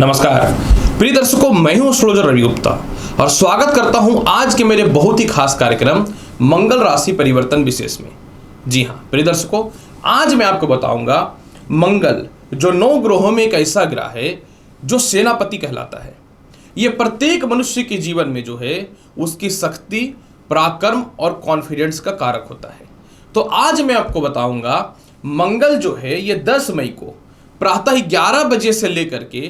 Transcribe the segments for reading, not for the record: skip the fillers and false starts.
नमस्कार प्रिय दर्शकों, मैं हूं एस्ट्रोलॉजर रवि गुप्ता और स्वागत करता हूं आज के मेरे बहुत ही खास कार्यक्रम मंगल राशि परिवर्तन विशेष में। जी हां प्रिय दर्शकों, आज मैं आपको बताऊंगा मंगल जो 9 ग्रहों में एक ऐसा ग्रह है जो सेनापति कहलाता है। ये प्रत्येक मनुष्य के जीवन में जो है उसकी शक्ति, पराक्रम और कॉन्फिडेंस का कारक होता है। तो आज मैं आपको बताऊंगा मंगल जो है ये 10 मई को प्रातः 11 बजे से लेकर के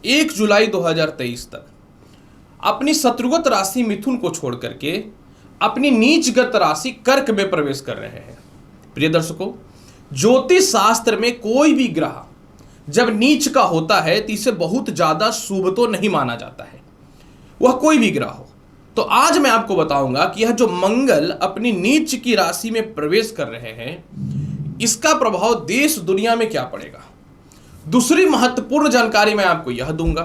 1 जुलाई 2023 तक अपनी शत्रुगत राशि मिथुन को छोड़ करके अपनी नीचगत राशि कर्क में प्रवेश कर रहे हैं। प्रिय दर्शकों, ज्योतिष शास्त्र में कोई भी ग्रह जब नीच का होता है तो इसे बहुत ज्यादा शुभ तो नहीं माना जाता है, वह कोई भी ग्रह हो। तो आज मैं आपको बताऊंगा कि यह जो मंगल अपनी नीच की राशि में प्रवेश कर रहे हैं इसका प्रभाव देश दुनिया में क्या पड़ेगा। दूसरी महत्वपूर्ण जानकारी मैं आपको यह दूंगा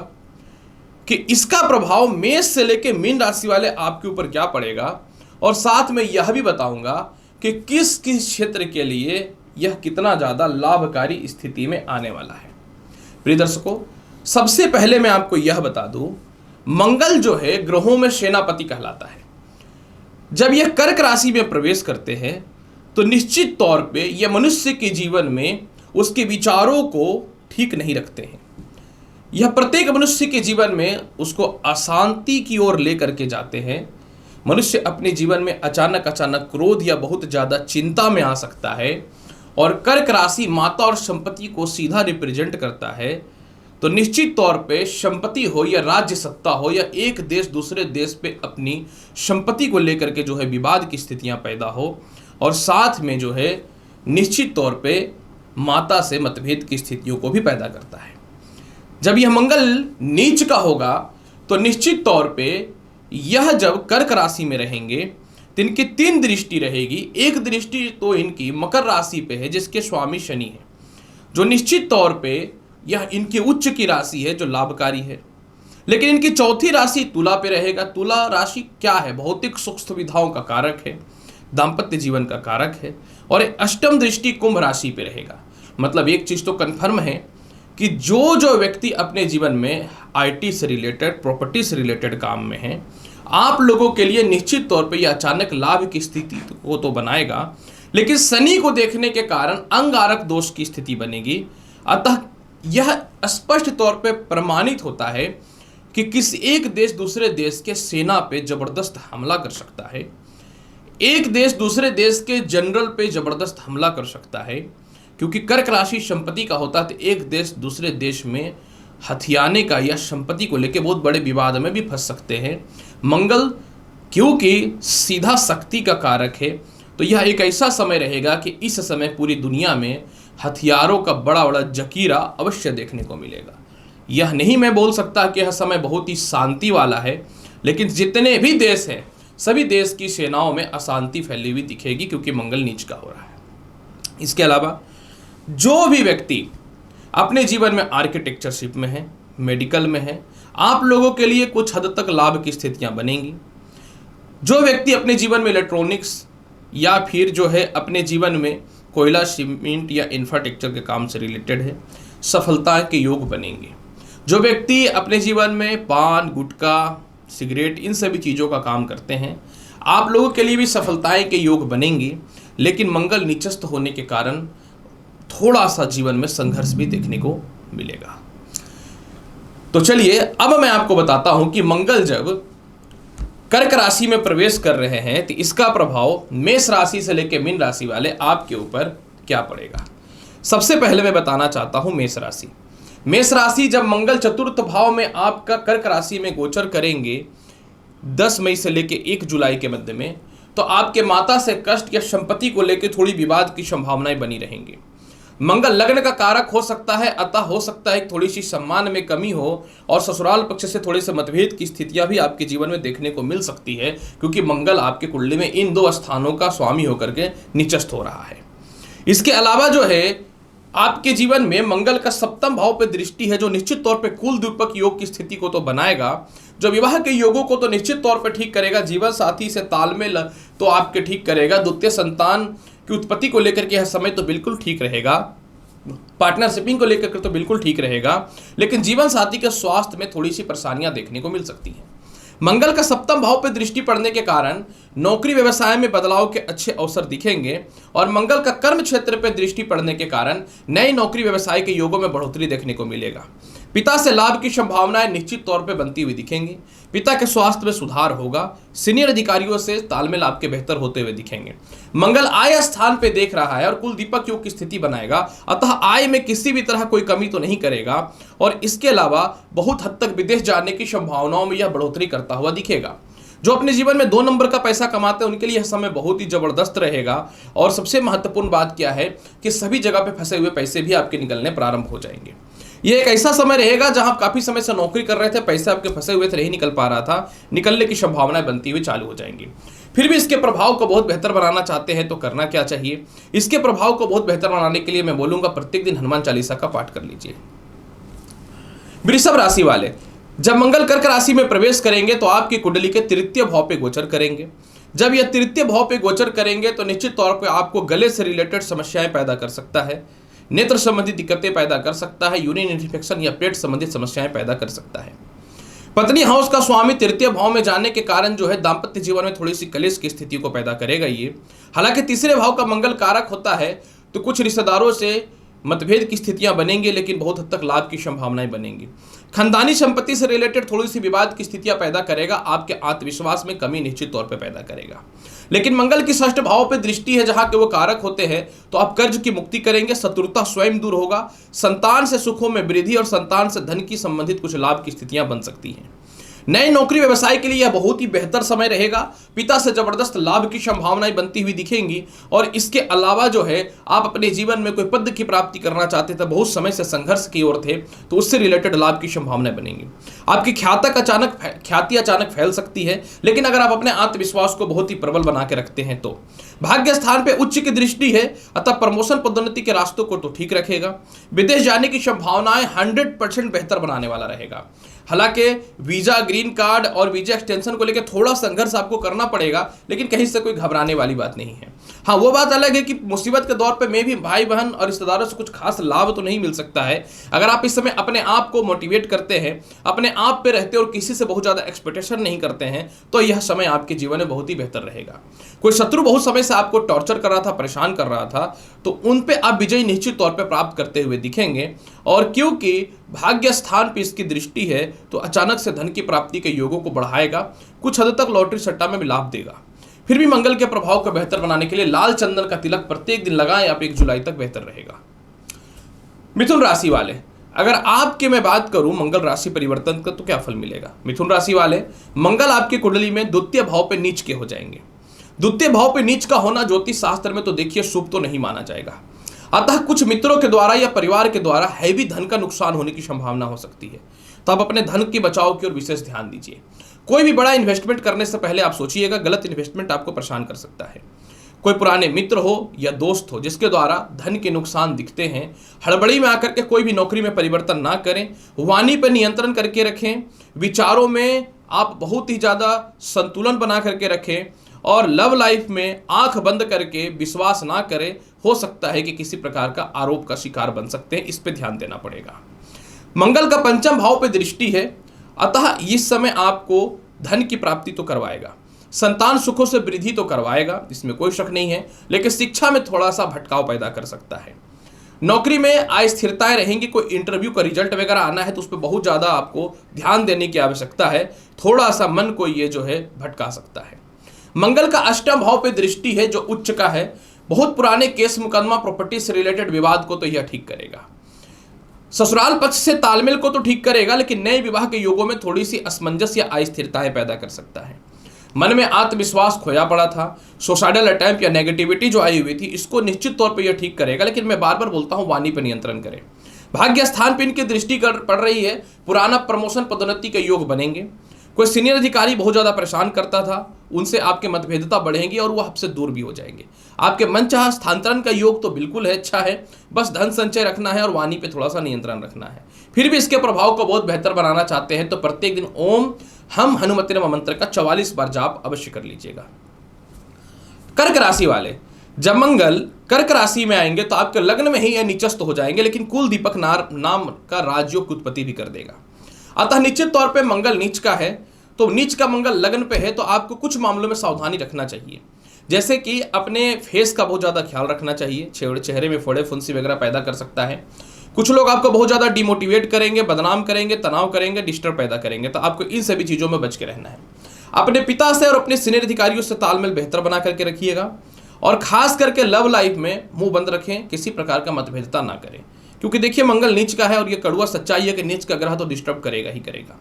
कि इसका प्रभाव मेष से लेकर मीन राशि वाले आपके ऊपर क्या पड़ेगा, और साथ में यह भी बताऊंगा कि किस किस क्षेत्र के लिए यह कितना ज्यादा लाभकारी स्थिति में आने वाला है। प्रिय दर्शकों, सबसे पहले मैं आपको यह बता दूं, मंगल जो है ग्रहों में सेनापति कहलाता है। जब यह कर्क राशि में प्रवेश करते हैं तो निश्चित तौर पे यह मनुष्य के जीवन में उसके विचारों को ठीक नहीं रखते हैं। यह प्रत्येक मनुष्य के जीवन में उसको अशांति की ओर लेकर के जाते हैं। मनुष्य अपने जीवन में अचानक क्रोध या बहुत ज्यादा चिंता में आ सकता है, और कर्क राशि माता और संपत्ति को सीधा रिप्रेजेंट करता है। तो निश्चित तौर पे संपत्ति हो या राज्य सत्ता हो या एक देश दूसरे देश पे अपनी संपत्ति को लेकर के जो है विवाद की स्थितियां पैदा हो, और साथ में जो है निश्चित तौर पे माता से मतभेद की स्थितियों को भी पैदा करता है। जब यह मंगल नीच का होगा तो निश्चित तौर पे यह जब कर्क राशि में रहेंगे तो इनकी 3 दृष्टि रहेगी। एक दृष्टि तो इनकी मकर राशि पे है जिसके स्वामी शनि है, जो निश्चित तौर पे यह इनकी उच्च की राशि है जो लाभकारी है। लेकिन इनकी चौथी राशि तुला पे रहेगा। तुला राशि क्या है? भौतिक सुख सुविधाओं का कारक है, दाम्पत्य जीवन का कारक है। और अष्टम दृष्टि कुंभ राशि पे रहेगा। मतलब एक चीज तो कंफर्म है कि जो व्यक्ति अपने जीवन में आईटी से रिलेटेड, प्रॉपर्टी से रिलेटेड काम में है, आप लोगों के लिए निश्चित तौर पे यह अचानक लाभ की स्थिति को तो बनाएगा, लेकिन शनि को देखने के कारण अंगारक दोष की स्थिति बनेगी। अतः यह स्पष्ट तौर पे प्रमाणित होता है कि किसी एक देश दूसरे देश के सेना पे जबरदस्त हमला कर सकता है, एक देश दूसरे देश के जनरल पे जबरदस्त हमला कर सकता है। क्योंकि कर्क राशि संपत्ति का होता है तो एक देश दूसरे देश में हथियाने का या संपत्ति को लेकर बहुत बड़े विवाद में भी फंस सकते हैं। मंगल क्योंकि सीधा शक्ति का कारक है, तो यह एक ऐसा समय रहेगा कि इस समय पूरी दुनिया में हथियारों का बड़ा बड़ा जकीरा अवश्य देखने को मिलेगा। यह नहीं मैं बोल सकता कि यह समय बहुत ही शांति वाला है, लेकिन जितने भी देश हैं सभी देश की सेनाओं में अशांति फैली हुई दिखेगी क्योंकि मंगल नीच का हो रहा है। इसके अलावा जो भी व्यक्ति अपने जीवन में आर्किटेक्चरशिप में है, मेडिकल में है, आप लोगों के लिए कुछ हद तक लाभ की स्थितियां बनेंगी। जो व्यक्ति अपने जीवन में इलेक्ट्रॉनिक्स या फिर जो है अपने जीवन में कोयला, सीमेंट या इंफ्रास्ट्रक्चर के काम से रिलेटेड है, सफलता के योग बनेंगे। जो व्यक्ति अपने जीवन में पान, गुटखा, सिगरेट इन सभी चीज़ों का काम करते हैं, आप लोगों के लिए भी सफलताएं के योग बनेंगी। लेकिन मंगल नीचस्थ होने के कारण थोड़ा सा जीवन में संघर्ष भी देखने को मिलेगा। तो चलिए अब मैं आपको बताता हूं कि मंगल जब कर्क राशि में प्रवेश कर रहे हैं तो इसका प्रभाव मेष राशि से लेकर मीन राशि वाले आपके ऊपर क्या पड़ेगा। सबसे पहले मैं बताना चाहता हूं मेष राशि। मेष राशि जब मंगल चतुर्थ भाव में आपका कर्क राशि में गोचर करेंगे 10 मई से लेकर 1 जुलाई के मध्य में, तो आपके माता से कष्ट या संपत्ति को लेकर थोड़ी विवाद की संभावनाएं बनी रहेंगी। मंगल लग्न का कारक हो सकता है, अतः हो सकता है थोड़ी सी सम्मान में कमी हो, और ससुराल पक्ष से थोड़े से मतभेद की स्थितियां भी आपके जीवन में देखने को मिल सकती है, क्योंकि मंगल आपके कुंडली में इन 2 स्थानों का स्वामी होकर के निचस्थ हो रहा है। इसके अलावा जो है आपके जीवन में मंगल का 7वें भाव पे दृष्टि है, जो निश्चित तौर पे कुल द्विपक योग की स्थिति को तो बनाएगा, जो विवाह के योगों को तो निश्चित तौर पे ठीक करेगा, जीवन साथी से तालमेल तो आपके ठीक करेगा, द्वितीय संतान की उत्पत्ति को लेकर के यह समय तो बिल्कुल ठीक रहेगा। पार्टनरशिपिंग को लेकर तो बिल्कुल ठीक रहेगा, लेकिन जीवन साथी के स्वास्थ्य में थोड़ी सी परेशानियां देखने को मिल सकती हैं। मंगल का सप्तम भाव पर दृष्टि पड़ने के कारण नौकरी व्यवसाय में बदलाव के अच्छे अवसर दिखेंगे और मंगल का कर्म क्षेत्र पर दृष्टि पड़ने के कारण नई नौकरी व्यवसाय के योगों में बढ़ोतरी देखने को मिलेगा। पिता से लाभ की संभावनाएं निश्चित तौर पर बनती हुई दिखेंगी। पिता के स्वास्थ्य में सुधार होगा। सीनियर अधिकारियों से तालमेल आपके बेहतर होते हुए दिखेंगे। मंगल आय स्थान पे देख रहा है और कुल दीपक योग की स्थिति बनाएगा, अतः आय में किसी भी तरह कोई कमी तो नहीं करेगा और इसके अलावा बहुत हद तक विदेश जाने की संभावनाओं में यह बढ़ोतरी करता हुआ दिखेगा। जो अपने जीवन में 2 नंबर का पैसा कमाते हैं उनके लिए यह समय बहुत ही जबरदस्त रहेगा। और सबसे महत्वपूर्ण बात क्या है कि सभी जगह पे फंसे हुए पैसे भी आपके निकलने प्रारंभ हो जाएंगे। ये एक ऐसा समय रहेगा जहां आप काफी समय से नौकरी कर रहे थे, पैसे आपके फंसे हुए थे, नहीं निकल पा रहा था, निकलने की संभावनाएं बनती हुई चालू हो जाएंगी। फिर भी इसके प्रभाव को बहुत बेहतर बनाना चाहते हैं तो करना क्या चाहिए? इसके प्रभाव को बहुत बेहतर बनाने के लिए मैं बोलूंगा प्रत्येक दिन हनुमान चालीसा का पाठ कर लीजिए। वृषभ राशि वाले, जब मंगल कर्क राशि में प्रवेश करेंगे तो आपकी कुंडली के तृतीय भाव पे गोचर करेंगे। जब यह तृतीय भाव पे गोचर करेंगे तो निश्चित तौर पे आपको गले से रिलेटेड समस्याएं पैदा कर सकता है, नेत्र संबंधी दिक्कतें पैदा कर सकता है, यूरिन इन्फेक्शन या पेट संबंधित समस्याएं पैदा कर सकता है। पत्नी हाउस का स्वामी तृतीय भाव में जाने के कारण जो है दाम्पत्य जीवन में थोड़ी सी कलेश की स्थिति को पैदा करेगा ये। हालांकि तीसरे भाव का मंगल कारक होता है तो कुछ रिश्तेदारों से मतभेद की स्थितियां बनेंगी, लेकिन बहुत हद तक लाभ की संभावनाएं बनेंगी। खानदानी संपत्ति से रिलेटेड थोड़ी सी विवाद की स्थितियां पैदा करेगा, आपके आत्मविश्वास में कमी निश्चित तौर पे पैदा करेगा। लेकिन मंगल की षष्ठ भाव पे दृष्टि है जहां के वो कारक होते हैं तो आप कर्ज की मुक्ति करेंगे, शत्रुता स्वयं दूर होगा, संतान से सुखों में वृद्धि और संतान से धन की संबंधित कुछ लाभ की स्थितियां बन सकती हैं। नए नौकरी व्यवसाय के लिए यह बहुत ही बेहतर समय रहेगा। पिता से जबरदस्त लाभ की संभावनाएं बनती हुई दिखेंगी और इसके अलावा जो है आप अपने जीवन में कोई पद की प्राप्ति करना चाहते थे, बहुत समय से संघर्ष की ओर थे, तो उससे रिलेटेड लाभ की संभावनाएं बनेंगी। आपकी ख्याति अचानक फैल सकती है, लेकिन अगर आप अपने आत्मविश्वास को बहुत ही प्रबल बना के रखते हैं तो भाग्य स्थान पे उच्च की दृष्टि है, अतः प्रमोशन पदोन्नति के रास्तों को तो ठीक रखेगा। विदेश जाने की संभावनाएं 100% बेहतर बनाने वाला रहेगा। हालांकि वीजा, ग्रीन कार्ड और वीजा एक्सटेंशन को लेकर थोड़ा संघर्ष आपको करना पड़ेगा, लेकिन कहीं से कोई घबराने वाली बात नहीं है। हाँ, वो बात अलग है कि मुसीबत के दौर पे में भी भाई बहन और रिश्तेदारों से कुछ खास लाभ तो नहीं मिल सकता है। अगर आप इस समय अपने आप को मोटिवेट करते हैं, अपने आप पे रहते और किसी से बहुत ज़्यादा एक्सपेक्टेशन नहीं करते हैं, तो यह समय आपके जीवन में बहुत ही बेहतर रहेगा। कोई शत्रु बहुत समय से आपको टॉर्चर कर रहा था, परेशान कर रहा था, तो उन पे आप विजय निश्चित तौर पे प्राप्त करते हुए दिखेंगे। और क्योंकि भाग्य स्थान पे इसकी दृष्टि है तो अचानक से धन की प्राप्ति के योगों को बढ़ाएगा, कुछ हद तक लॉटरी सट्टा में भी लाभ देगा। फिर भी मंगल के प्रभाव को बेहतर बनाने के लिए लाल चंदन का तिलक प्रत्येक दिन लगाएं, आप 1 जुलाई तक बेहतर रहेगा। मिथुन राशि वाले, अगर आपके मैं बात करूं मंगल राशि परिवर्तन का तो क्या फल मिलेगा? मिथुन राशि वाले, मंगल आपकी कुंडली में द्वितीय भाव पे नीच के हो जाएंगे। द्वितीय भाव पे नीच का होना ज्योतिष शास्त्र में तो देखिए शुभ तो नहीं माना जाएगा, अतः कुछ मित्रों के द्वारा या परिवार के द्वारा हैवी धन का नुकसान होने की संभावना हो सकती है। तो आप अपने धन के बचाव की ओर विशेष ध्यान दीजिए। कोई भी बड़ा इन्वेस्टमेंट करने से पहले आप सोचिएगा, गलत इन्वेस्टमेंट आपको परेशान कर सकता है। कोई पुराने मित्र हो या दोस्त हो जिसके द्वारा धन के नुकसान दिखते हैं, हड़बड़ी में आकर के कोई भी नौकरी में परिवर्तन ना करें। वाणी पर नियंत्रण करके रखें, विचारों में आप बहुत ही ज़्यादा संतुलन बना करके रखें और लव लाइफ में आंख बंद करके विश्वास ना करें। हो सकता है कि किसी प्रकार का आरोप का शिकार बन सकते हैं, इस पे ध्यान देना पड़ेगा। मंगल का पंचम भाव पे दृष्टि है, अतः इस समय आपको धन की प्राप्ति तो करवाएगा, संतान सुखों से वृद्धि तो करवाएगा, इसमें कोई शक नहीं है, लेकिन शिक्षा में थोड़ा सा भटकाव पैदा कर सकता है। नौकरी में अस्थिरताएं रहेंगी, कोई इंटरव्यू का रिजल्ट वगैरह आना है तो उस पर बहुत ज़्यादा आपको ध्यान देने की आवश्यकता है, थोड़ा सा मन को ये जो है भटका सकता है। मंगल का अष्टम भाव पे दृष्टि है जो उच्च का है, बहुत पुराने केस मुकदमा प्रॉपर्टी से रिलेटेड विवाद को तो यह ठीक करेगा। ससुराल पक्ष से तालमेल को तो ठीक करेगा, लेकिन नए विवाह के योगों में थोड़ी सी असमंजस या अस्थिरताएं पैदा कर सकता है। मन में आत्मविश्वास खोया पड़ा था, सुसाइडल अटैम्प्ट या नेगेटिविटी जो आई हुई थी, इसको निश्चित तौर पे यह ठीक करेगा, लेकिन मैं बार बार बोलता हूं वाणी पर नियंत्रण करें। भाग्य स्थान पर इनकी दृष्टि पड़ रही है, पुराना प्रमोशन पदोन्नति के योग बनेंगे। कोई सीनियर अधिकारी बहुत ज़्यादा परेशान करता था, उनसे आपके मतभेदता बढ़ेंगी और वो आपसे दूर भी हो जाएंगे। आपके मनचाहा स्थानांतरण का योग तो बिल्कुल है, अच्छा है, बस धन संचय रखना है और वाणी पे थोड़ा सा नियंत्रण रखना है। फिर भी इसके प्रभाव को बहुत बेहतर बनाना चाहते हैं तो प्रत्येक दिन ओम हम हनुमते नमः मंत्र का 44 बार जाप अवश्य कर लीजिएगा। कर्क राशि वाले, जब मंगल कर्क राशि में आएंगे तो आपके लग्न में ही यह नीचस्थ हो जाएंगे, लेकिन कुल दीपक नाम का राजयोग की उत्पत्ति भी कर देगा। अतः निश्चित तौर पे मंगल नीच का है, तो नीच का मंगल लग्न पे है, तो आपको कुछ मामलों में सावधानी रखना चाहिए। जैसे कि अपने फेस का बहुत ज़्यादा ख्याल रखना चाहिए, चेहरे में फोड़े फुंसी वगैरह पैदा कर सकता है। कुछ लोग आपको बहुत ज़्यादा डिमोटिवेट करेंगे, बदनाम करेंगे, तनाव करेंगे, डिस्टर्ब पैदा करेंगे, तो आपको इन सभी चीज़ों में बच के रहना है। अपने पिता से और अपने सीनियर अधिकारियों से तालमेल बेहतर बना करके रखिएगा, और खास करके लव लाइफ में मुंह बंद रखें, किसी प्रकार का मतभेदता ना करें, क्योंकि देखिए मंगल नीच का है और ये कड़ुआ सच्चाई है कि नीच का ग्रह तो डिस्टर्ब करेगा ही करेगा।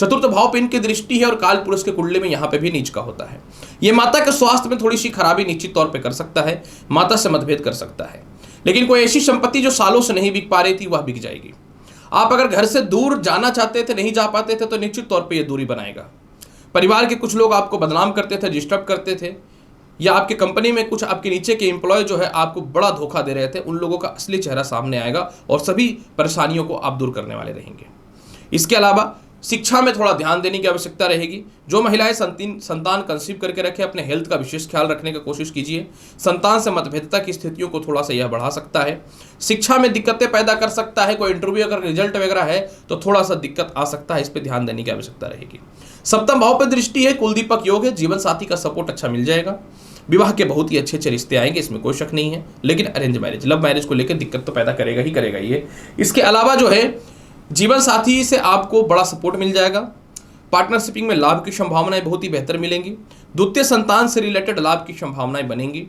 चतुर्थ भाव पे इनकी दृष्टि है और काल पुरुष के कुंडली में यहाँ पे भी नीच का होता है। ये माता के स्वास्थ्य में थोड़ी सी खराबी निश्चित तौर पे कर सकता है, माता से मतभेद कर सकता है, लेकिन कोई ऐसी संपत्ति जो सालों से नहीं बिक पा रही थी वह बिक जाएगी। आप अगर घर से दूर जाना चाहते थे, नहीं जा पाते थे, तो निश्चित तौर पर यह दूरी बनाएगा। परिवार के कुछ लोग आपको बदनाम करते थे, डिस्टर्ब करते थे, या आपके कंपनी में कुछ आपके नीचे के एम्प्लॉय जो है आपको बड़ा धोखा दे रहे थे, उन लोगों का असली चेहरा सामने आएगा और सभी परेशानियों को आप दूर करने वाले रहेंगे। इसके अलावा शिक्षा में थोड़ा ध्यान देने की आवश्यकता रहेगी। जो महिलाएं संतान कंसीव करके रखे, अपने हेल्थ का विशेष ख्याल रखने की कोशिश कीजिए। संतान से मतभेदता की स्थितियों को थोड़ा सा यह बढ़ा सकता है, शिक्षा में दिक्कतें पैदा कर सकता है। कोई इंटरव्यू अगर रिजल्ट वगैरह है तो थोड़ा सा दिक्कत आ सकता है, इस पर ध्यान देने की आवश्यकता रहेगी। सप्तम भाव पर दृष्टि है, कुल दीपक योग है, जीवन साथी का सपोर्ट अच्छा मिल जाएगा, विवाह के बहुत ही अच्छे रिश्ते आएंगे, इसमें कोई शक नहीं है। लेकिन अरेंज मैरिज, लव मैरिज को लेकर दिक्कत तो पैदा करेगा ही करेगा ये। इसके अलावा जो है जीवन साथी से आपको बड़ा सपोर्ट मिल जाएगा। पार्टनरशिपिंग में लाभ की संभावनाएं बहुत ही बेहतर मिलेंगी। द्वितीय संतान से रिलेटेड लाभ की संभावनाएं बनेंगी।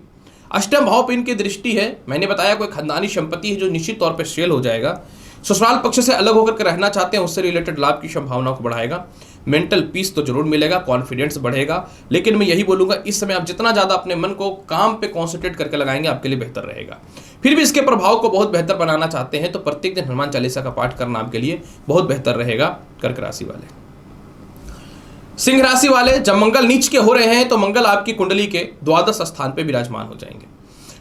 अष्टम भाव पे इनकी दृष्टि है, मैंने बताया कोई खानदानी संपत्ति है जो निश्चित तौर पर सेल हो जाएगा। ससुराल पक्ष से अलग होकर के रहना चाहते हैं, उससे रिलेटेड लाभ की संभावना को बढ़ाएगा। मेंटल पीस तो जरूर मिलेगा, कॉन्फिडेंस बढ़ेगा, लेकिन मैं यही बोलूंगा इस समय आप जितना ज़्यादा अपने मन को काम पे कॉन्सेंट्रेट करके लगाएंगे आपके लिए बेहतर रहेगा। फिर भी इसके प्रभाव को बहुत बेहतर बनाना चाहते हैं तो प्रत्येक दिन हनुमान चालीसा का पाठ करना आपके लिए बहुत बेहतर रहेगा। कर्क राशि वाले, सिंह राशि वाले, जब मंगल नीच के हो रहे हैं तो मंगल आपकी कुंडली के द्वादश स्थान पे विराजमान हो जाएंगे।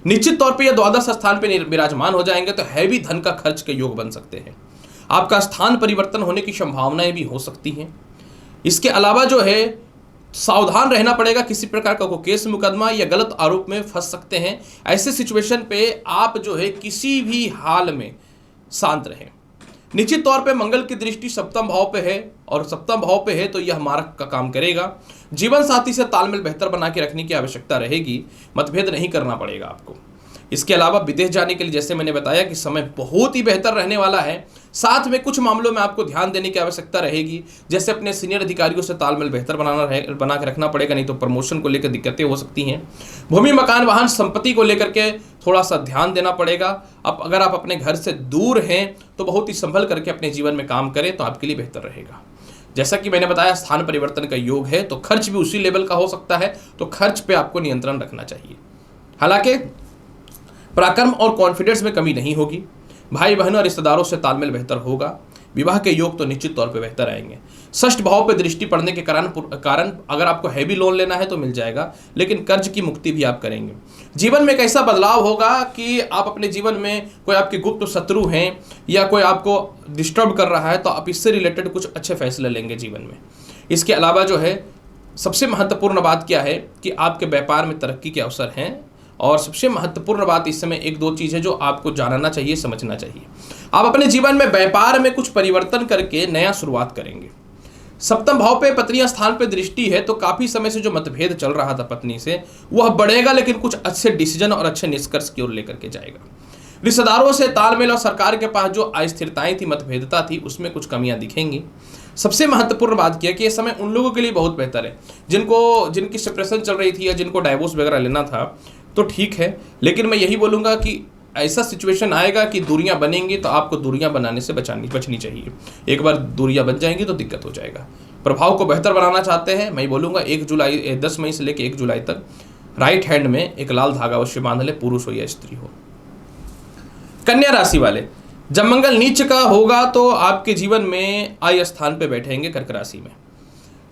निश्चित तौर पे ये द्वादश स्थान पे विराजमान हो जाएंगे तो हैवी धन का खर्च के योग बन सकते हैं। आपका स्थान परिवर्तन होने की संभावनाएं भी हो सकती हैं। इसके अलावा जो है सावधान रहना पड़ेगा, किसी प्रकार का कोई केस मुकदमा या गलत आरोप में फंस सकते हैं। ऐसे सिचुएशन पे आप जो है किसी भी हाल में शांत रहें। निश्चित तौर पे मंगल की दृष्टि सप्तम भाव पे है और सप्तम भाव पे है तो यह मारक का काम करेगा। जीवन साथी से तालमेल बेहतर बना के रखने की आवश्यकता रहेगी, मतभेद नहीं करना पड़ेगा आपको। इसके अलावा विदेश जाने के लिए जैसे मैंने बताया कि समय बहुत ही बेहतर रहने वाला है। साथ में कुछ मामलों में आपको ध्यान देने की आवश्यकता रहेगी, जैसे अपने सीनियर अधिकारियों से तालमेल बेहतर बना के रखना पड़ेगा, नहीं तो प्रमोशन को लेकर दिक्कतें हो सकती हैं। भूमि मकान वाहन संपत्ति को लेकर के थोड़ा सा ध्यान देना पड़ेगा। अब अगर आप अपने घर से दूर हैं तो बहुत ही संभल करके अपने जीवन में काम करें तो आपके लिए बेहतर रहेगा। जैसा कि मैंने बताया स्थान परिवर्तन का योग है तो खर्च भी उसी लेवल का हो सकता है, तो खर्च पे आपको नियंत्रण रखना चाहिए। हालांकि पराक्रम और कॉन्फिडेंस में कमी नहीं होगी। भाई बहनों और रिश्तेदारों से तालमेल बेहतर होगा। विवाह के योग तो निश्चित तौर पे बेहतर आएंगे। षष्ठ भाव पे दृष्टि पड़ने के कारण अगर आपको हैवी लोन लेना है तो मिल जाएगा, लेकिन कर्ज की मुक्ति भी आप करेंगे। जीवन में एक ऐसा बदलाव होगा कि आप अपने जीवन में कोई आपके गुप्त शत्रु हैं या कोई आपको डिस्टर्ब कर रहा है तो आप इससे रिलेटेड कुछ अच्छे फैसले लेंगे जीवन में। इसके अलावा जो है सबसे महत्वपूर्ण बात क्या है कि आपके व्यापार में तरक्की के अवसर हैं। और सबसे महत्वपूर्ण बात इस समय एक दो चीज़ है जो आपको जानना चाहिए, समझना चाहिए। आप अपने जीवन में व्यापार में कुछ परिवर्तन करके नया शुरुआत करेंगे। सप्तम भाव पे पत्नी स्थान पे दृष्टि है तो काफी समय से जो मतभेद चल रहा था पत्नी से वह बढ़ेगा, लेकिन कुछ अच्छे डिसीजन और अच्छे निष्कर्ष की ओर लेकर के जाएगा। रिश्तेदारों से तालमेल और सरकार के पास जो अस्थिरताएं थी, मतभेदता थी, उसमें कुछ कमियां दिखेंगी। सबसे महत्वपूर्ण बात क्या है कि यह समय उन लोगों के लिए बहुत बेहतर है जिनकी सेपरेशन चल रही थी या जिनको डाइवोर्स वगैरह लेना था तो ठीक है, लेकिन मैं यही बोलूँगा कि ऐसा सिचुएशन आएगा कि दूरियां बनेंगी तो आपको दूरियां बनाने से बचनी चाहिए। एक बार दूरियां बन जाएंगी तो दिक्कत हो जाएगा। प्रभाव को बेहतर बनाना चाहते हैं, मैं बोलूँगा 10 मई से लेकर 1 जुलाई तक राइट हैंड में एक लाल धागा अवश्य बांध ले, पुरुष हो या स्त्री हो। कन्या राशि वाले, जब मंगल नीच का होगा तो आपके जीवन में आय स्थान पे बैठेंगे कर्क राशि में।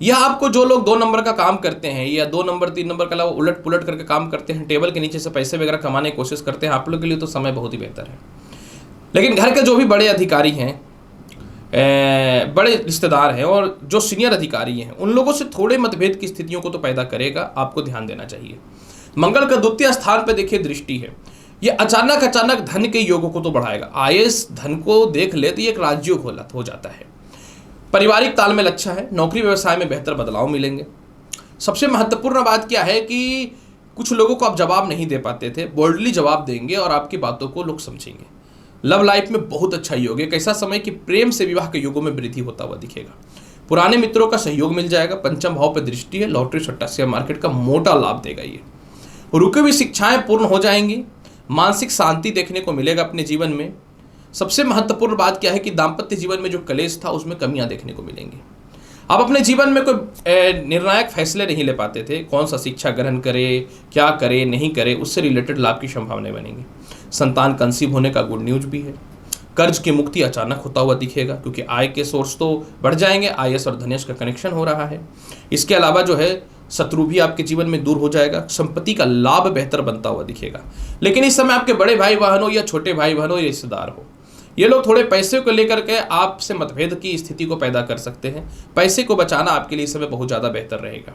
यह आपको जो लोग 2 नंबर का काम करते हैं या 2 नंबर 3 नंबर के अलावा उलट पुलट करके काम करते हैं, टेबल के नीचे से पैसे वगैरह कमाने की कोशिश करते हैं, आप लोग के लिए तो समय बहुत ही बेहतर है। लेकिन घर के जो भी बड़े अधिकारी हैं, बड़े रिश्तेदार हैं और जो सीनियर अधिकारी हैं, उन लोगों से थोड़े मतभेद की स्थितियों को तो पैदा करेगा, आपको ध्यान देना चाहिए। मंगल का द्वितीय स्थान पे देखिए दृष्टि है, ये अचानक धन के योगों को तो बढ़ाएगा। आईएएस धन को देख ले तो ये एक राजयोग हो जाता है। पारिवारिक तालमेल अच्छा है, नौकरी व्यवसाय में बेहतर बदलाव मिलेंगे। सबसे महत्वपूर्ण बात क्या है कि कुछ लोगों को आप जवाब नहीं दे पाते थे, बोल्डली जवाब देंगे और आपकी बातों को लोग समझेंगे। लव लाइफ में बहुत अच्छा योग है, एक ऐसा समय कि प्रेम से विवाह के योगों में वृद्धि होता हुआ दिखेगा। पुराने मित्रों का सहयोग मिल जाएगा। पंचम भाव पर दृष्टि है, लॉटरी सट्टा शेयर मार्केट का मोटा लाभ देगा ये। रुकी हुई शिक्षाएं पूर्ण हो जाएंगी, मानसिक शांति देखने को मिलेगा अपने जीवन में। सबसे महत्वपूर्ण बात क्या है कि दाम्पत्य जीवन में जो कलेश था उसमें कमियां देखने को मिलेंगी। आप अपने जीवन में कोई निर्णायक फैसले नहीं ले पाते थे, कौन सा शिक्षा ग्रहण करे, क्या करे, नहीं करे, उससे रिलेटेड लाभ की संभावनाएं बनेंगी। संतान कंसीव होने का गुड न्यूज भी है। कर्ज की मुक्ति अचानक होता हुआ दिखेगा क्योंकि आय के सोर्स तो बढ़ जाएंगे, आईएएस और धनेश का कनेक्शन हो रहा है। इसके अलावा जो है शत्रु भी आपके जीवन में दूर हो जाएगा, संपत्ति का लाभ बेहतर बनता हुआ दिखेगा। लेकिन इस समय आपके बड़े भाई बहन हो या छोटे भाई बहन हो या रिश्तेदार हो, ये लोग थोड़े पैसे को लेकर के आपसे मतभेद की स्थिति को पैदा कर सकते हैं। पैसे को बचाना आपके लिए इस समय बहुत ज़्यादा बेहतर रहेगा।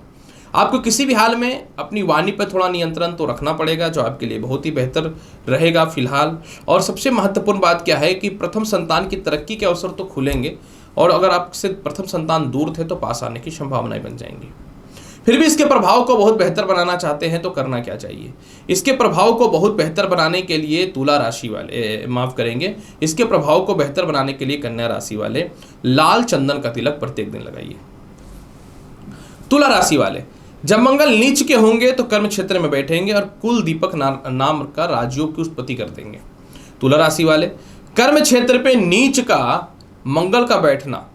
आपको किसी भी हाल में अपनी वाणी पर थोड़ा नियंत्रण तो रखना पड़ेगा, जो आपके लिए बहुत ही बेहतर रहेगा फिलहाल। और सबसे महत्वपूर्ण बात क्या है कि प्रथम संतान की तरक्की के अवसर तो खुलेंगे, और अगर आपसे प्रथम संतान दूर थे तो पास आने की संभावनाएं बन जाएंगी। फिर भी इसके प्रभाव को बहुत बेहतर बनाना चाहते हैं तो करना क्या चाहिए? इसके प्रभाव को बहुत बेहतर बनाने के लिए तुला राशि वाले इसके प्रभाव को बेहतर बनाने के लिए कन्या राशि वाले लाल चंदन का तिलक प्रत्येक दिन लगाइए। तुला राशि वाले, जब मंगल नीच के होंगे तो कर्म क्षेत्र में बैठेंगे और कुल दीपक नाम का राजयोग की उत्पत्ति कर देंगे। तुला राशि वाले, कर्म क्षेत्र पे नीच का मंगल का बैठना,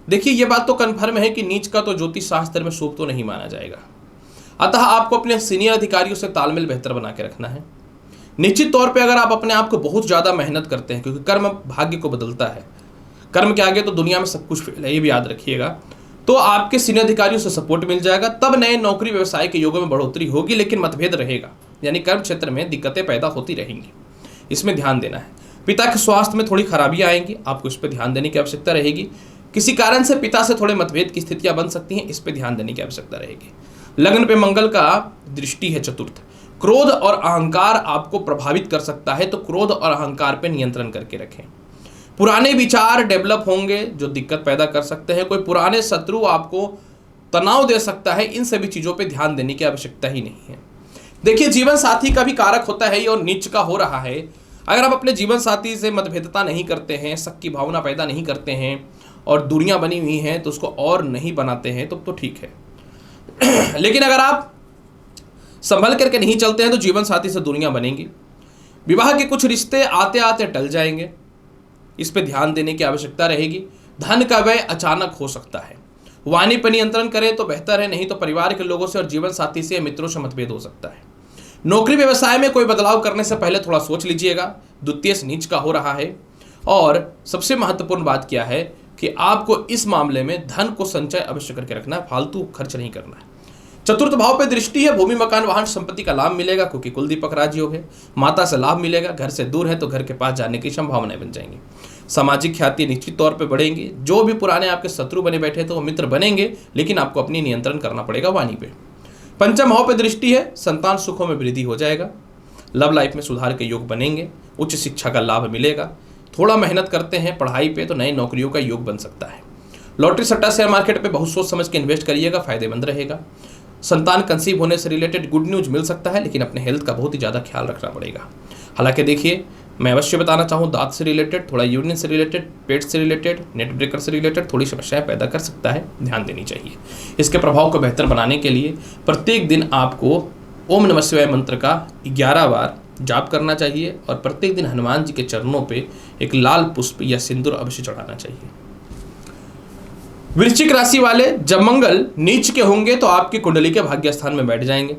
देखिए ये बात तो कन्फर्म है कि नीच का तो ज्योतिष शास्त्र में शुभ तो नहीं माना जाएगा। अतः आपको अपने सीनियर अधिकारियों से तालमेल बेहतर बना के रखना है। निश्चित तौर पे अगर आप अपने आप को बहुत ज़्यादा मेहनत करते हैं, क्योंकि कर्म भाग्य को बदलता है, कर्म के आगे तो दुनिया में सब कुछ फेल है, ये भी याद रखिएगा, तो आपके सीनियर अधिकारियों से सपोर्ट मिल जाएगा, तब नए नौकरी व्यवसाय के योगों में बढ़ोतरी होगी। लेकिन मतभेद रहेगा, यानी कर्म क्षेत्र में दिक्कतें पैदा होती रहेंगी, इसमें ध्यान देना है। पिता के स्वास्थ्य में थोड़ी खराबियाँ आएंगी, आपको इस पर ध्यान देने की आवश्यकता रहेगी। किसी कारण से पिता से थोड़े मतभेद की स्थितियां बन सकती हैं, इस पे ध्यान देने की आवश्यकता रहेगी। लग्न पे मंगल का दृष्टि है चतुर्थ। क्रोध और अहंकार आपको प्रभावित कर सकता है, तो क्रोध और अहंकार पे नियंत्रण करके रखें। पुराने विचार डेवलप होंगे जो दिक्कत पैदा कर सकते हैं। कोई पुराने शत्रु आपको तनाव दे सकता है, इन सभी चीजों पे ध्यान देने की आवश्यकता ही नहीं है। देखिए जीवन साथी का भी कारक होता है और नीच का हो रहा है। अगर आप अपने जीवन साथी से मतभेदता नहीं करते हैं, शक की भावना पैदा नहीं करते हैं और दूरियां बनी हुई हैं तो उसको और नहीं बनाते हैं तो ठीक है। लेकिन अगर आप संभल करके नहीं चलते हैं तो जीवन साथी से दूरियां बनेंगी। विवाह के कुछ रिश्ते आते आते टल जाएंगे, इस पे ध्यान देने की आवश्यकता रहेगी। धन का व्यय अचानक हो सकता है, वाणी पर नियंत्रण करें तो बेहतर है, नहीं तो परिवार के लोगों से और जीवन साथी से, मित्रों से मतभेद हो सकता है। नौकरी व्यवसाय में कोई बदलाव करने से पहले थोड़ा सोच लीजिएगा, द्वितीय नीच का हो रहा है। और सबसे महत्वपूर्ण बात क्या है कि आपको इस मामले में धन को संचय अवश्य करके रखना है, फालतू खर्च नहीं करना है। चतुर्थ भाव पे दृष्टि है, भूमि मकान वाहन संपत्ति का लाभ मिलेगा क्योंकि कुल दीपक राजयोग है। माता से लाभ मिलेगा, घर से दूर है तो घर के पास जाने की संभावनाएं बन जाएंगी। सामाजिक ख्याति निश्चित तौर पे बढ़ेंगी। जो भी पुराने आपके शत्रु बने बैठे तो वो मित्र बनेंगे, लेकिन आपको अपनी नियंत्रण करना पड़ेगा वाणी पे। पंचम भाव पे दृष्टि है, संतान सुखों में वृद्धि हो जाएगा। लव लाइफ में सुधार के योग बनेंगे, उच्च शिक्षा का लाभ मिलेगा। थोड़ा मेहनत करते हैं पढ़ाई पे तो नई नौकरियों का योग बन सकता है। लॉटरी सट्टा शेयर मार्केट पे बहुत सोच समझ के इन्वेस्ट करिएगा, फायदेमंद रहेगा। संतान कंसीव होने से रिलेटेड गुड न्यूज मिल सकता है, लेकिन अपने हेल्थ का बहुत ही ज़्यादा ख्याल रखना पड़ेगा। हालांकि देखिए मैं अवश्य बताना चाहूँ, दांत से रिलेटेड, थोड़ा यूरिन से रिलेटेड, पेट से रिलेटेड, नेट ब्रेकर से रिलेटेड थोड़ी समस्याएं पैदा कर सकता है, ध्यान देनी चाहिए। इसके प्रभाव को बेहतर बनाने के लिए प्रत्येक दिन आपको ओम नमः शिवाय मंत्र का 11 बार जाप करना चाहिए और प्रत्येक दिन हनुमान जी के चरणों पे एक लाल पुष्प या सिंदूर अवश्य चढ़ाना चाहिए। वृश्चिक राशि वाले, जब मंगल नीच के होंगे तो आपकी कुंडली के भाग्य स्थान में बैठ जाएंगे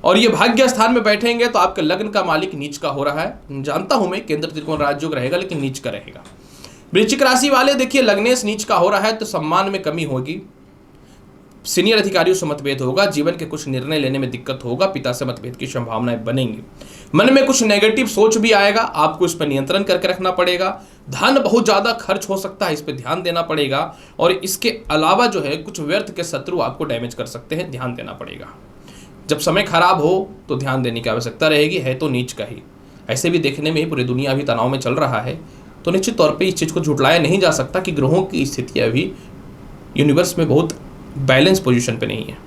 और ये भाग्य स्थान में बैठेंगे तो आपके लग्न का मालिक नीच का हो रहा है। जानता हूं मैं केंद्र त्रिकोण राजयोग रहेगा, लेकिन नीच का रहेगा। वृश्चिक राशि वाले देखिए, लग्नेश नीच का हो रहा है तो सम्मान में कमी होगी, सीनियर अधिकारियों से मतभेद होगा, जीवन के कुछ निर्णय लेने में दिक्कत होगा, पिता से मतभेद की संभावनाएं बनेंगी। मन में कुछ नेगेटिव सोच भी आएगा, आपको इस पर नियंत्रण करके रखना पड़ेगा। धन बहुत ज्यादा खर्च हो सकता है, इस पर ध्यान देना पड़ेगा। और इसके अलावा जो है कुछ व्यर्थ के शत्रु आपको डैमेज कर सकते हैं, ध्यान देना पड़ेगा। जब समय खराब हो तो ध्यान देने की आवश्यकता रहेगी, है तो नीच का ही। ऐसे भी देखने में पूरी दुनिया अभी तनाव में चल रहा है, तो निश्चित तौर पे इस चीज़ को झुटलाया नहीं जा सकता कि ग्रहों की स्थिति अभी यूनिवर्स में बहुत बैलेंस पोजीशन पे नहीं है।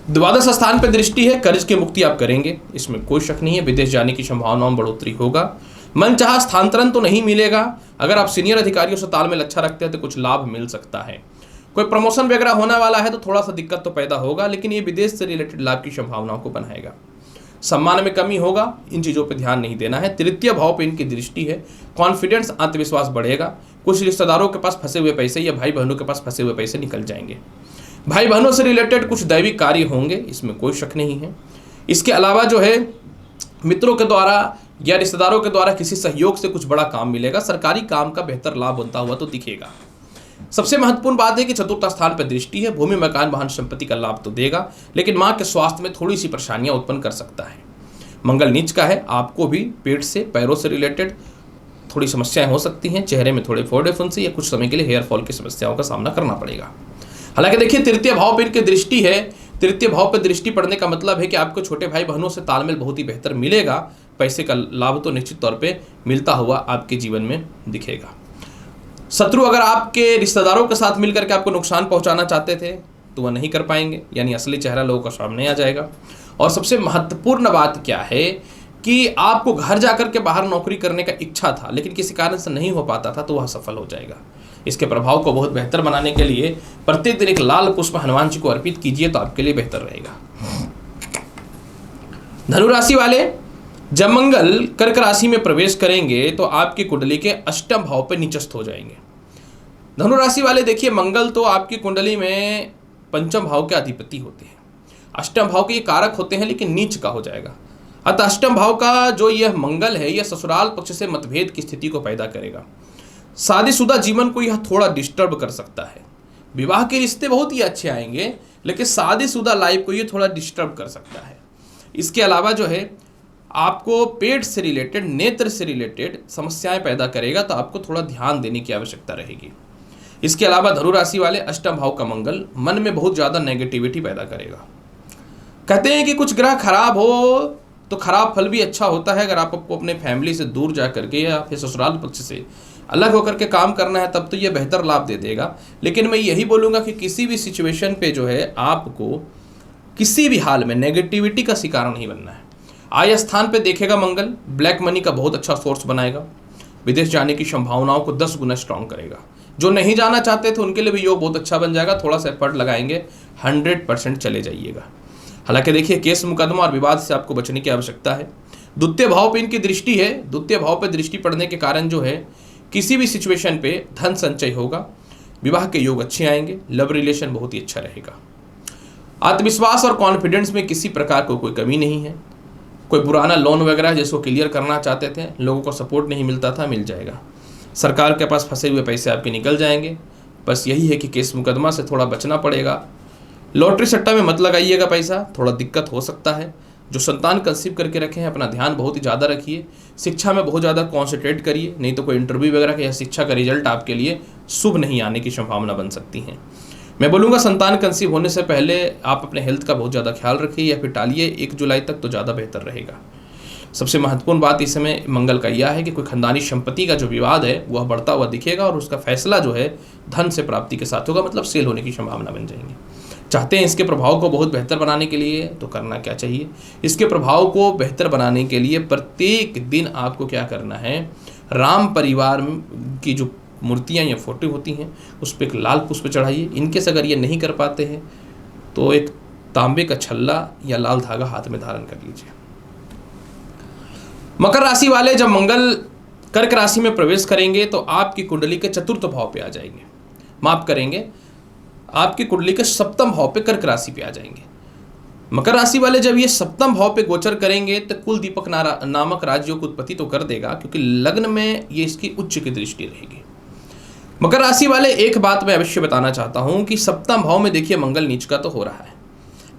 द्वादश स्थान पे दृष्टि है, कर्ज की मुक्ति आप करेंगे, इसमें कोई शक नहीं है। विदेश जाने की संभावनाओं में बढ़ोतरी होगा। मनचाहा स्थानांतरण तो नहीं मिलेगा। अगर आप सीनियर अधिकारियों से तालमेल अच्छा रखते हैं तो कुछ लाभ मिल सकता है। कोई प्रमोशन वगैरह होने वाला है तो थोड़ा सा दिक्कत तो पैदा होगा, लेकिन ये विदेश से रिलेटेड लाभ की संभावनाओं को बनाएगा। सम्मान में कमी होगा, इन चीज़ों पर ध्यान नहीं देना है। तृतीय भाव पे इनकी दृष्टि है, कॉन्फिडेंस आत्मविश्वास बढ़ेगा। कुछ रिश्तेदारों के पास फंसे हुए पैसे या भाई बहनों के पास फंसे हुए पैसे निकल जाएंगे। भाई बहनों से रिलेटेड कुछ दैविक कार्य होंगे, इसमें कोई शक नहीं है। इसके अलावा जो है मित्रों के द्वारा या रिश्तेदारों के द्वारा किसी सहयोग से कुछ बड़ा काम मिलेगा। सरकारी काम का बेहतर लाभ बनता हुआ तो दिखेगा। सबसे महत्वपूर्ण बात है कि चतुर्थ स्थान पर दृष्टि है, भूमि मकान वाहन संपत्ति का लाभ तो देगा, लेकिन मां के स्वास्थ्य में थोड़ी सी परेशानियां उत्पन्न कर सकता है। मंगल नीच का है, आपको भी पेट से पैरों से रिलेटेड थोड़ी समस्याएं हो सकती हैं। चेहरे में थोड़े फोड़े फुंसी या कुछ समय के लिए हेयर फॉल की समस्याओं का सामना करना पड़ेगा। हालांकि देखिए तृतीय भाव पर इनकी दृष्टि है, तृतीय भाव पर दृष्टि पड़ने का मतलब है कि आपको छोटे भाई बहनों से तालमेल बहुत ही बेहतर मिलेगा। पैसे का लाभ तो निश्चित तौर पे मिलता हुआ आपके जीवन में दिखेगा। शत्रु अगर आपके रिश्तेदारों के साथ मिलकर के आपको नुकसान पहुंचाना चाहते थे तो वह नहीं कर पाएंगे, यानी असली चेहरा लोगों का सामने आ जाएगा। और सबसे महत्वपूर्ण बात क्या है कि आपको घर जाकर के बाहर नौकरी करने का इच्छा था, लेकिन किसी कारण से नहीं हो पाता था, तो वह सफल हो जाएगा। इसके प्रभाव को बहुत बेहतर बनाने के लिए प्रत्येक दिन एक लाल पुष्प हनुमान जी को अर्पित कीजिए तो आपके लिए बेहतर रहेगा। धनु राशि वाले, जब मंगल कर्क राशि में प्रवेश करेंगे तो आपकी कुंडली के अष्टम भाव पर नीचस्थ हो जाएंगे। धनु राशि वाले देखिए, मंगल तो आपकी कुंडली में पंचम भाव के अधिपति होते हैं, अष्टम भाव के ये कारक होते हैं, लेकिन नीच का हो जाएगा। अतः अष्टम भाव का जो यह मंगल है, यह ससुराल पक्ष से मतभेद की स्थिति को पैदा करेगा। शादीशुदा जीवन को यह थोड़ा डिस्टर्ब कर सकता है। विवाह के रिश्ते बहुत ही अच्छे आएंगे, लेकिन शादीशुदा लाइफ को यह थोड़ा डिस्टर्ब कर सकता है। इसके अलावा जो है आपको पेट से रिलेटेड, नेत्र से रिलेटेड समस्याएं पैदा करेगा, तो आपको थोड़ा ध्यान देने की आवश्यकता रहेगी। इसके अलावा धनु राशि वाले, अष्टम भाव का मंगल मन में बहुत ज़्यादा नेगेटिविटी पैदा करेगा। कहते हैं कि कुछ ग्रह खराब हो तो खराब फल भी अच्छा होता है। अगर आपको अपने फैमिली से दूर जा करके या फिर ससुराल पक्ष से अलग होकर के काम करना है तब तो ये बेहतर लाभ दे देगा। लेकिन मैं यही बोलूँगा कि किसी भी सिचुएशन पे जो है आपको किसी भी हाल में नेगेटिविटी का शिकार नहीं बनना है। आय स्थान पे देखेगा मंगल, ब्लैक मनी का बहुत अच्छा सोर्स बनाएगा। विदेश जाने की संभावनाओं को 10 गुना स्ट्रांग करेगा। जो नहीं जाना चाहते थे उनके लिए भी योग बहुत अच्छा बन जाएगा। थोड़ा सा एफर्ट लगाएंगे, 100% चले जाइएगा। हालांकि देखिए केस मुकदमा और विवाद से आपको बचने की आवश्यकता है। द्वितीय भाव पे इनकी दृष्टि है, द्वितीय भाव पे दृष्टि पड़ने के कारण जो है किसी भी सिचुएशन पे धन संचय होगा। विवाह के योग अच्छे आएंगे, लव रिलेशन बहुत ही अच्छा रहेगा। आत्मविश्वास और कॉन्फिडेंस में किसी प्रकार को कोई कमी नहीं है। कोई पुराना लोन वगैरह जिसको क्लियर करना चाहते थे, लोगों को सपोर्ट नहीं मिलता था, मिल जाएगा। सरकार के पास फंसे हुए पैसे आपके निकल जाएंगे। बस यही है कि केस मुकदमा से थोड़ा बचना पड़ेगा। लॉटरी सट्टा में मत लगाइएगा पैसा, थोड़ा दिक्कत हो सकता है। जो संतान कंसीव करके रखे हैं अपना ध्यान बहुत ही ज़्यादा रखिए। शिक्षा में बहुत ज़्यादा कॉन्सेंट्रेट करिए, नहीं तो कोई इंटरव्यू वगैरह का या शिक्षा का रिजल्ट आपके लिए शुभ नहीं आने की संभावना बन सकती है। मैं बोलूँगा संतान कंसीव होने से पहले आप अपने हेल्थ का बहुत ज़्यादा ख्याल रखिए या फिर टालिए। 1 जुलाई तक तो ज़्यादा बेहतर रहेगा। सबसे महत्वपूर्ण बात इस समय मंगल का यह है कि कोई खानदानी संपत्ति का जो विवाद है वह बढ़ता हुआ दिखेगा और उसका फैसला जो है धन से प्राप्ति के साथ होगा, मतलब सेल होने की संभावना बन जाएंगी। चाहते हैं इसके प्रभाव को बहुत बेहतर बनाने के लिए, तो करना क्या चाहिए? इसके प्रभाव को बेहतर बनाने के लिए प्रत्येक दिन आपको क्या करना है, राम परिवार की जो मूर्तियाँ या फोटो होती हैं उस पर एक लाल पुष्प चढ़ाइए। इनकेस अगर ये नहीं कर पाते हैं तो एक तांबे का छल्ला या लाल धागा हाथ में धारण कर लीजिए। मकर राशि वाले, जब मंगल कर्क राशि में प्रवेश करेंगे तो आपकी कुंडली के चतुर्थ भाव पे आ जाएंगे, माफ करेंगे आपकी कुंडली के सप्तम भाव पे कर्क राशि पे आ जाएंगे। मकर राशि वाले जब ये सप्तम भाव पे गोचर करेंगे तो कुल दीपक नामक राज्यों की उत्पत्ति तो कर देगा, क्योंकि लग्न में ये इसकी उच्च की दृष्टि रहेगी। मकर राशि वाले, एक बात मैं अवश्य बताना चाहता हूं कि सप्तम भाव में देखिए मंगल नीच का तो हो रहा है।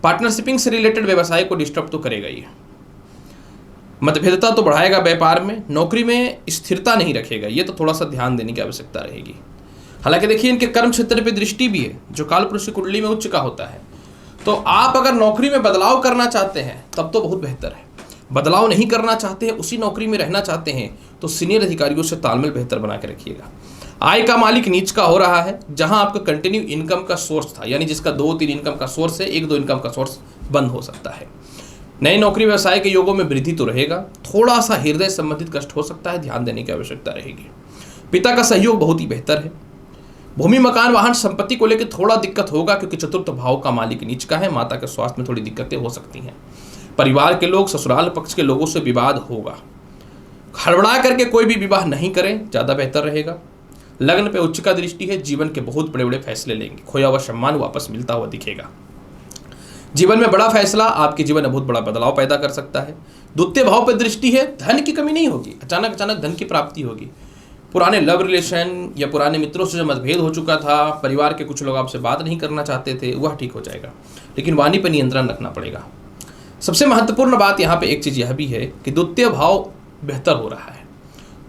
पार्टनरशिपिंग से रिलेटेड व्यवसाय को डिस्टर्ब तो करेगा ही, मतभेदता तो बढ़ाएगा व्यापार में, नौकरी में स्थिरता नहीं रखेगा। ये तो थोड़ा सा ध्यान देने की आवश्यकता रहेगी। हालांकि देखिए इनके कर्म क्षेत्र पे दृष्टि भी है जो काल पुरुष की कुंडली में उच्च का होता है, तो आप अगर नौकरी में बदलाव करना चाहते हैं तब तो बहुत बेहतर है। बदलाव नहीं करना चाहते हैं, उसी नौकरी में रहना चाहते हैं, तो सीनियर अधिकारियों से तालमेल बेहतर बना के रखिएगा। आय का मालिक नीच का हो रहा है, जहां आपका कंटिन्यू इनकम का सोर्स था, यानी जिसका 2-3 इनकम का सोर्स है, 1-2 इनकम का सोर्स बंद हो सकता है। नए नौकरी व्यवसाय के योगों में वृद्धि तो रहेगा, थोड़ा सा हृदय संबंधित कष्ट हो सकता है, ध्यान देने की आवश्यकता रहेगी। पिता का सहयोग बहुत ही बेहतर है। भूमि मकान वाहन संपत्ति को लेकर थोड़ा दिक्कत होगा, क्योंकि चतुर्थ भाव का मालिक नीच का है। माता के स्वास्थ्य में थोड़ी दिक्कतें हो सकती हैं। परिवार के लोग, ससुराल पक्ष के लोगों से विवाद होगा। हड़बड़ा करके कोई भी विवाह नहीं करें, ज़्यादा बेहतर रहेगा। लग्न पे उच्च का दृष्टि है, जीवन के बहुत बड़े बड़े फैसले लेंगे, खोया हुआ सम्मान वापस मिलता हुआ दिखेगा। जीवन में बड़ा फैसला आपके जीवन में बहुत बड़ा बदलाव पैदा कर सकता है। द्वितीय भाव पर दृष्टि है, धन की कमी नहीं होगी, अचानक धन की प्राप्ति होगी। पुराने लव रिलेशन या पुराने मित्रों से जो मतभेद हो चुका था, परिवार के कुछ लोग आपसे बात नहीं करना चाहते थे, वह ठीक हो जाएगा, लेकिन वाणी पर नियंत्रण रखना पड़ेगा। सबसे महत्वपूर्ण बात यहाँ पे एक चीज़ यह भी है कि द्वितीय भाव बेहतर हो रहा है,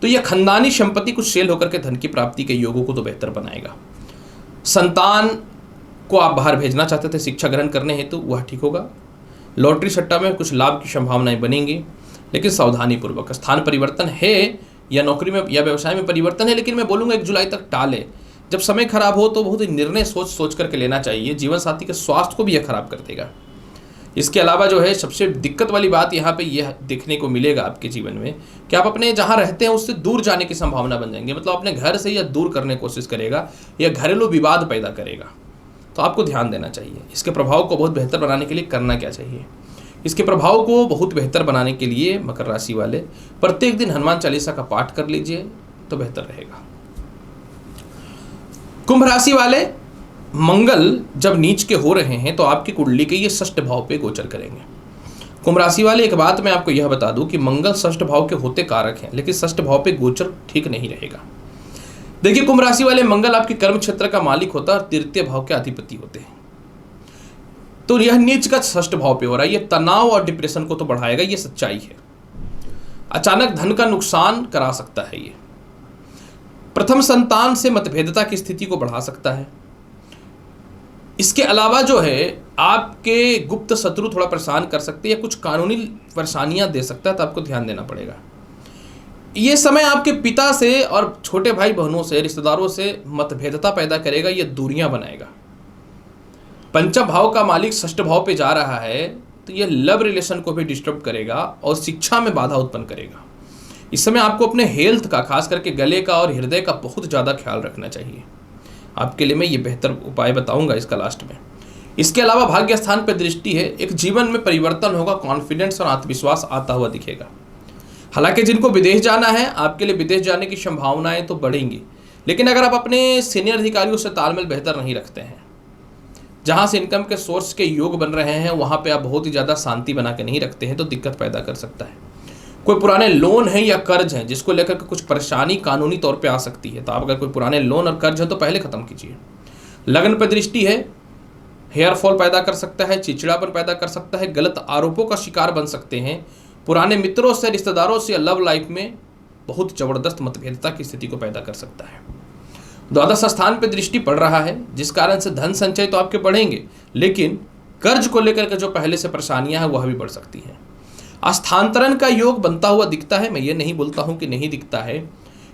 तो यह खानदानी संपत्ति कुछ सेल होकर के धन की प्राप्ति के योगों को तो बेहतर बनाएगा। संतान को आप बाहर भेजना चाहते थे शिक्षा ग्रहण करने हेतु, वह ठीक होगा। लॉटरी सट्टा में कुछ लाभ की संभावनाएं बनेंगी, लेकिन सावधानी पूर्वक। स्थान परिवर्तन है या नौकरी में या व्यवसाय में परिवर्तन है, लेकिन मैं बोलूँगा 1 जुलाई तक टाले। जब समय खराब हो तो बहुत ही निर्णय सोच करके लेना चाहिए। जीवन साथी के स्वास्थ्य को भी यह खराब कर देगा। इसके अलावा जो है सबसे दिक्कत वाली बात यहाँ पे यह देखने को मिलेगा आपके जीवन में कि आप अपने जहाँ रहते हैं उससे दूर जाने की संभावना बन जाएंगे। मतलब अपने घर से या दूर करने की कोशिश करेगा या घरेलू विवाद पैदा करेगा, तो आपको ध्यान देना चाहिए। इसके प्रभाव को बहुत बेहतर बनाने के लिए करना क्या चाहिए? इसके प्रभाव को बहुत बेहतर बनाने के लिए मकर राशि वाले प्रत्येक दिन हनुमान चालीसा का पाठ कर लीजिए तो बेहतर रहेगा। कुंभ राशि वाले, मंगल जब नीच के हो रहे हैं तो आपकी कुंडली के ये षष्ठ भाव पे गोचर करेंगे। कुंभ राशि वाले, एक बात मैं आपको यह बता दूं कि मंगल षष्ठ भाव के होते कारक हैं, लेकिन षष्ठ भाव पे गोचर ठीक नहीं रहेगा। देखिए, कुंभ राशि वाले, मंगल आपके कर्म क्षेत्र का मालिक होता है और तृतीय भाव के अधिपति होते हैं, तो यह नीच का षष्ठ भाव पे हो रहा है। यह तनाव और डिप्रेशन को तो बढ़ाएगा, यह सच्चाई है। अचानक धन का नुकसान करा सकता है। ये प्रथम संतान से मतभेदता की स्थिति को बढ़ा सकता है। इसके अलावा जो है आपके गुप्त शत्रु थोड़ा परेशान कर सकते हैं या कुछ कानूनी परेशानियां दे सकता है, तो आपको ध्यान देना पड़ेगा। ये समय आपके पिता से और छोटे भाई बहनों से, रिश्तेदारों से मतभेदता पैदा करेगा, ये दूरियां बनाएगा। पंचम भाव का मालिक षष्ठ भाव पे जा रहा है, तो ये लव रिलेशन को भी डिस्टर्ब करेगा और शिक्षा में बाधा उत्पन्न करेगा। इस समय आपको अपने हेल्थ का, खास करके गले का और हृदय का बहुत ज़्यादा ख्याल रखना चाहिए। आपके लिए मैं ये बेहतर उपाय बताऊंगा इसका लास्ट में। इसके अलावा भाग्य स्थान पर दृष्टि है, एक जीवन में परिवर्तन होगा, कॉन्फिडेंस और आत्मविश्वास आता हुआ दिखेगा। हालांकि जिनको विदेश जाना है, आपके लिए विदेश जाने की संभावनाएं तो बढ़ेंगी, लेकिन अगर आप अपने सीनियर अधिकारियों से तालमेल बेहतर नहीं रखते हैं, जहां से इनकम के सोर्स के योग बन रहे हैं, वहां पे आप बहुत ही ज़्यादा शांति बना के नहीं रखते हैं, तो दिक्कत पैदा कर सकता है। कोई पुराने लोन है या कर्ज है जिसको लेकर के कुछ परेशानी कानूनी तौर पे आ सकती है, तो आप अगर कोई पुराने लोन और कर्ज है तो पहले ख़त्म कीजिए। लग्न पर दृष्टि है, हेयर फॉल पैदा कर सकता है, चिड़चिड़ापन पैदा कर सकता है, गलत आरोपों का शिकार बन सकते हैं। पुराने मित्रों से, रिश्तेदारों से, लव लाइफ में बहुत ज़बरदस्त मतभेदता की स्थिति को पैदा कर सकता है। द्वादश स्थान पर दृष्टि पड़ रहा है, जिस कारण से धन संचय तो आपके बढ़ेंगे, लेकिन कर्ज को लेकर के जो पहले से परेशानियां हैं वह भी बढ़ सकती हैं। स्थानांतरण का योग बनता हुआ दिखता है, मैं ये नहीं बोलता हूं कि नहीं दिखता है।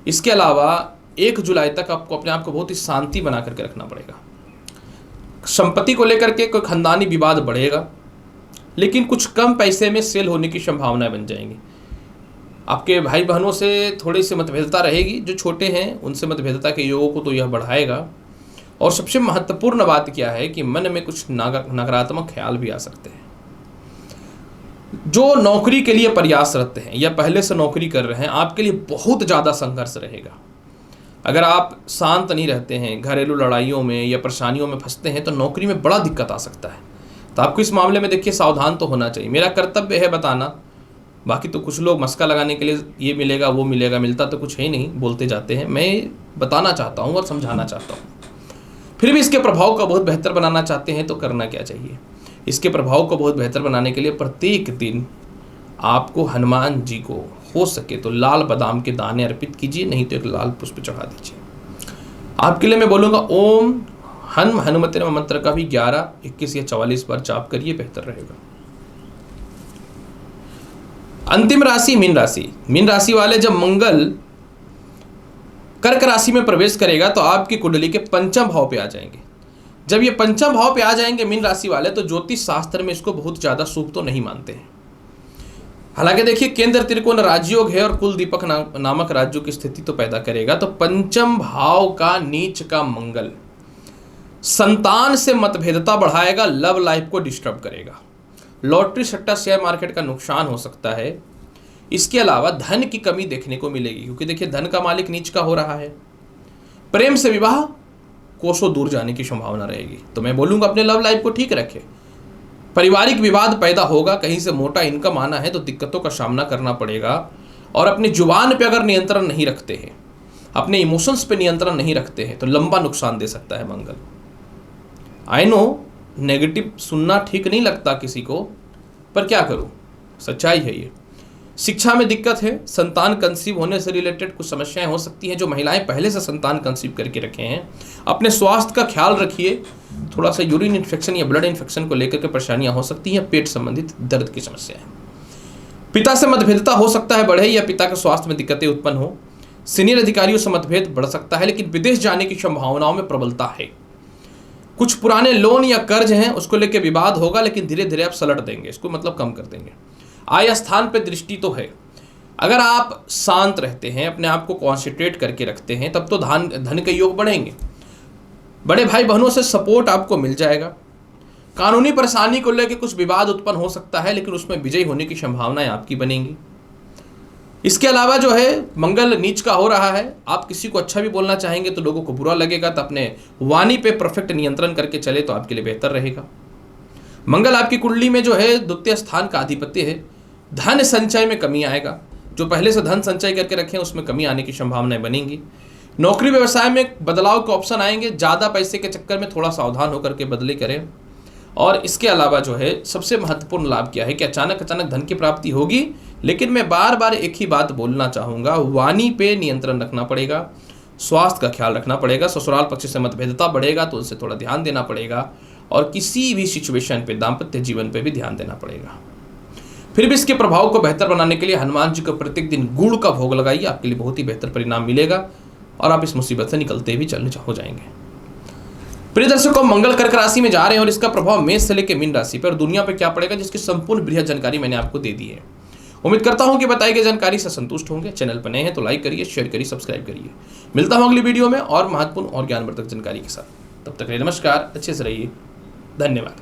इसके अलावा 1 जुलाई तक आपको अपने आप को बहुत ही शांति बना करके रखना पड़ेगा। संपत्ति को लेकर के कोई खानदानी विवाद बढ़ेगा, लेकिन कुछ कम पैसे में सेल होने की संभावनाएं बन जाएंगी। आपके भाई बहनों से थोड़ी सी मतभेदता रहेगी, जो छोटे हैं उनसे मतभेदता के योगों को तो यह बढ़ाएगा। और सबसे महत्वपूर्ण बात क्या है कि मन में कुछ नकारात्मक ख्याल भी आ सकते हैं। जो नौकरी के लिए प्रयासरत हैं या पहले से नौकरी कर रहे हैं, आपके लिए बहुत ज़्यादा संघर्ष रहेगा। अगर आप शांत नहीं रहते हैं, घरेलू लड़ाइयों में या परेशानियों में फंसते हैं, तो नौकरी में बड़ा दिक्कत आ सकता है। तो आपको इस मामले में देखिए सावधान तो होना चाहिए। मेरा कर्तव्य है बताना, बाकी तो कुछ लोग मस्का लगाने के लिए ये मिलेगा वो मिलेगा, मिलता तो कुछ है ही नहीं, बोलते जाते हैं। मैं बताना चाहता हूँ और समझाना चाहता हूँ। फिर भी इसके प्रभाव को बहुत बेहतर बनाना चाहते हैं तो करना क्या चाहिए? इसके प्रभाव को बहुत बेहतर बनाने के लिए प्रत्येक दिन आपको हनुमान जी को हो सके तो लाल बादाम के दाने अर्पित कीजिए, नहीं तो एक लाल पुष्प चढ़ा दीजिए। आपके लिए मैं बोलूँगा ओम हनुमते नमः मंत्र का भी 11, 21 या 44 बार जाप करिए, बेहतर रहेगा। अंतिम राशि मीन राशि। मीन राशि वाले, जब मंगल कर्क राशि में प्रवेश करेगा तो आपकी कुंडली के पंचम भाव पे आ जाएंगे। जब ये पंचम भाव पे आ जाएंगे मीन राशि वाले, तो ज्योतिष शास्त्र में इसको बहुत ज्यादा शुभ तो नहीं मानते हैं। हालांकि देखिए, केंद्र त्रिकोण राजयोग है और कुल दीपक नामक राज्यों की स्थिति तो पैदा करेगा। तो पंचम भाव का नीच का मंगल संतान से मतभेदता बढ़ाएगा, लव लाइफ को डिस्टर्ब करेगा, लॉटरी सट्टा शेयर मार्केट का नुकसान हो सकता है। इसके अलावा धन की कमी देखने को मिलेगी, क्योंकि देखिए धन का मालिक नीच का हो रहा है। प्रेम से विवाह कोसों दूर जाने की संभावना रहेगी। तो मैं बोलूंगा अपने लव लाइफ को ठीक रखें। पारिवारिक विवाद पैदा होगा, कहीं से मोटा इनकम आना है तो दिक्कतों का सामना करना पड़ेगा। और अपनी जुबान पे अगर नियंत्रण नहीं रखते हैं, अपने इमोशंस पे नियंत्रण नहीं रखते हैं, तो लंबा नुकसान दे सकता है मंगल। आई नो नेगेटिव सुनना ठीक नहीं लगता किसी को, पर क्या करूं, सच्चाई है ये। शिक्षा में दिक्कत है, संतान कंसीव होने से रिलेटेड कुछ समस्याएं हो सकती हैं। जो महिलाएं पहले से संतान कंसीव करके रखे हैं, अपने स्वास्थ्य का ख्याल रखिए। थोड़ा सा यूरिन इन्फेक्शन या ब्लड इन्फेक्शन को लेकर के परेशानियां हो सकती हैं, पेट संबंधित दर्द की समस्याएं। पिता से मतभेदता हो सकता है बढ़े, या पिता के स्वास्थ्य में दिक्कतें उत्पन्न हो। सीनियर अधिकारियों से मतभेद बढ़ सकता है, लेकिन विदेश जाने की संभावनाओं में प्रबलता है। कुछ पुराने लोन या कर्ज हैं, उसको लेकर विवाद होगा, लेकिन धीरे धीरे आप सलट देंगे, इसको मतलब कम कर देंगे। आय स्थान पे दृष्टि तो है। अगर आप शांत रहते हैं, अपने आप को कॉन्सेंट्रेट करके रखते हैं, तब तो धन के योग बढ़ेंगे। बड़े भाई बहनों से सपोर्ट आपको मिल जाएगा। कानूनी परेशानी को लेकर कुछ विवाद उत्पन्न हो सकता है, लेकिन उसमें विजयी होने की संभावनाएं आपकी बनेंगी। इसके अलावा जो है मंगल नीच का हो रहा है, आप किसी को अच्छा भी बोलना चाहेंगे तो लोगों को बुरा लगेगा। तो अपने वाणी पे परफेक्ट नियंत्रण करके चले तो आपके लिए बेहतर रहेगा। मंगल आपकी कुंडली में जो है द्वितीय स्थान का अधिपति है। धन संचय में कमी आएगा, जो पहले से धन संचय करके रखे हैं उसमें कमी आने की संभावनाएं बनेंगी। नौकरी व्यवसाय में बदलाव के ऑप्शन आएंगे, ज़्यादा पैसे के चक्कर में थोड़ा सावधान होकर के बदली करें। और इसके अलावा जो है सबसे महत्वपूर्ण लाभ क्या है कि अचानक धन की प्राप्ति होगी, लेकिन मैं बार बार एक ही बात बोलना चाहूँगा, वाणी पे नियंत्रण रखना पड़ेगा, स्वास्थ्य का ख्याल रखना पड़ेगा। ससुराल पक्ष से मतभेदता बढ़ेगा तो उससे थोड़ा ध्यान देना पड़ेगा, और किसी भी सिचुएशन पे, दाम्पत्य जीवन पे भी ध्यान देना पड़ेगा। फिर भी इसके प्रभाव को बेहतर बनाने के लिए हनुमान जी को प्रत्येक दिन गुड़ का भोग लगाइए, आपके लिए बहुत ही बेहतर परिणाम मिलेगा और आप इस मुसीबत से निकलते भी हो जाएंगे। प्रिय दर्शकों, मंगल कर्क राशि में जा रहे हैं और इसका प्रभाव मेष से लेकर मीन राशि पर और दुनिया पर क्या पड़ेगा, जिसकी संपूर्ण बृहद जानकारी मैंने आपको दे दी है। उम्मीद करता हूं कि बताई गई जानकारी से संतुष्ट होंगे। चैनल पर नए हैं तो लाइक करिए, शेयर करिए, सब्सक्राइब करिए। मिलता हूं अगली वीडियो में और महत्वपूर्ण और ज्ञानवर्धक जानकारी के साथ। तब तक के लिए नमस्कार, अच्छे से रहिए, धन्यवाद।